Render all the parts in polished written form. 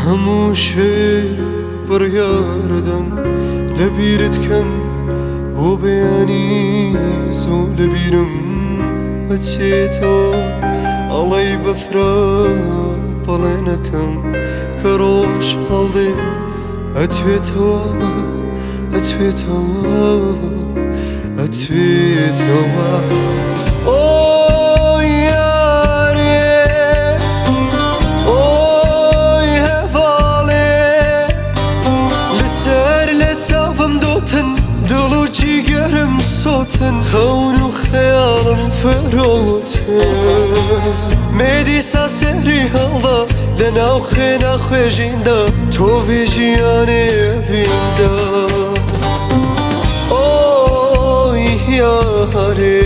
هەموو بڕیاردەم لە بیرت کەم بۆ بەیانی زۆ لە بیرم ئەچێتەوە ئەڵەی بەفرە بەڵێ نەکەم کە ڕۆژ هەڵدێ ئەتوێتەوە ئەتوێتەوە ئەتوێتەوە دڵ و جیگەرم سۆتن خەون و خەیاڵم فەرۆتن مێدیسا سێری هەڵدا لە ناو خوێنا خوێژیندا تۆ vê ژیانێ vînda ئۆی یارێ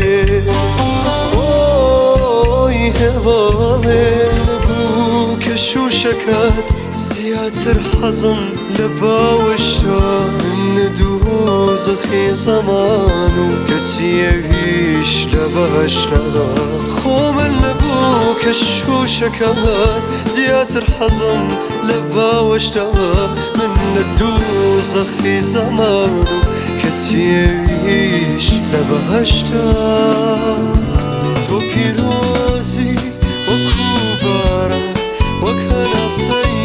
ئۆی هێواڵێ بوو کە شوشەکەت زیاتر حەزم لە باوەشتا دۆزەخی زەمان و کەسیەویش لە بەهەشتەدا خۆمە لەبوو کە شوشەکەت زیاتر حەزم لە باوەشتا من لە دۆزەخی زەمان و کەسیەویش لە بەهەشتا تۆ پیرۆزی وەکو باران وەک هەناسەی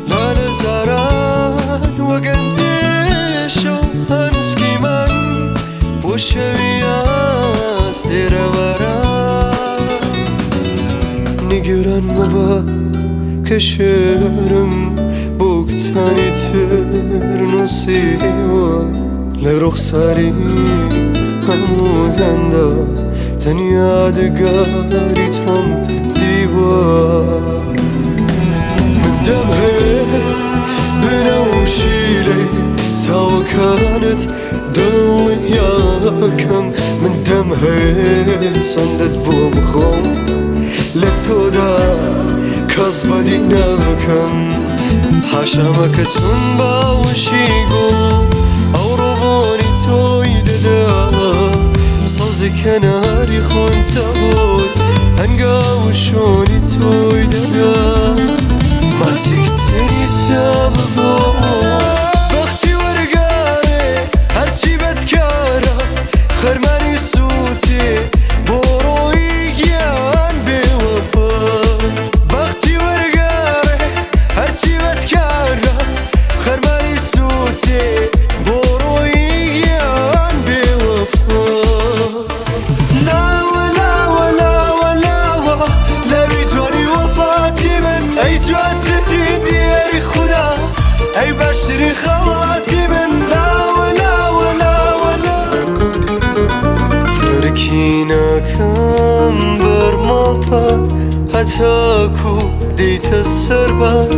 لالە زاران وەگەندێشە و هەنسکی من بۆ شەوی ئاستێرەوەران نیگەران مەبە کە شێرم بۆ کتانی تر نووسیوە لە ڕوخساری هەموویاندا تەنیا دەگاری تۆم دیوە من دەمهێ بنەوشیلەی چاوەکانت دڵیاکەم من دەمهێ سندت بۆ بخۆم لە تۆدا کەس بەدی ناکەم حاشامە کە چون باوشی گوڵ ئەو ڕۆبۆنی تۆی دەدا سەوزی کەناری خۆنچە بۆی هەنگاو شۆنی تۆی دەدا ماچی کچێنی داببۆ بەختی وەرگارێ هەرچی بەدکارە خەرمانی سووتێ بۆ ڕۆی گیان بێوەفا بەختی وەرگارێ هەرچی بەدکارە خەرمانی سووتێ بۆ ڕۆی گیان بێوەفا لاوە لاوە لاوە لاوە لاوی جوانی وەفاتی من ئەی جوانترین دیاری خودا ئەی باشترین خەڵاتی من لاوە لاوە لاوە ترکی ناکەم بەرماڵتە هەتاکو دیتە سەربار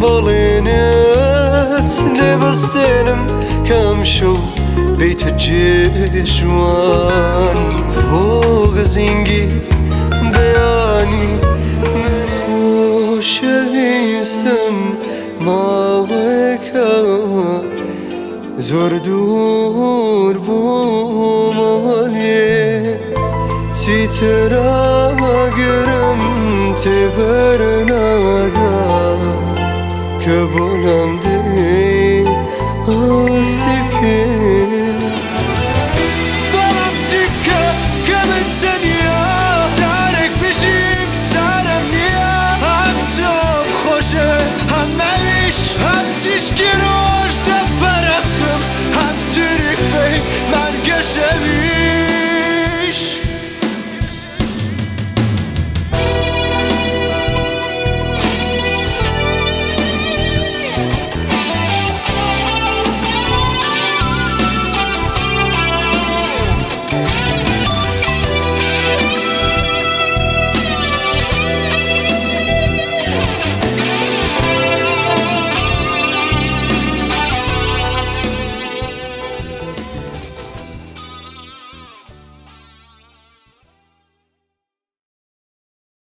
بەڵێنت لێبەستێنم کەم شەو بیتە جێژوان خۆگەزینگی بەیانی من خۆشەویستم ماوەیەکە زۆر دوور بوومەوە لێ چیتر ئاگرم تێبەر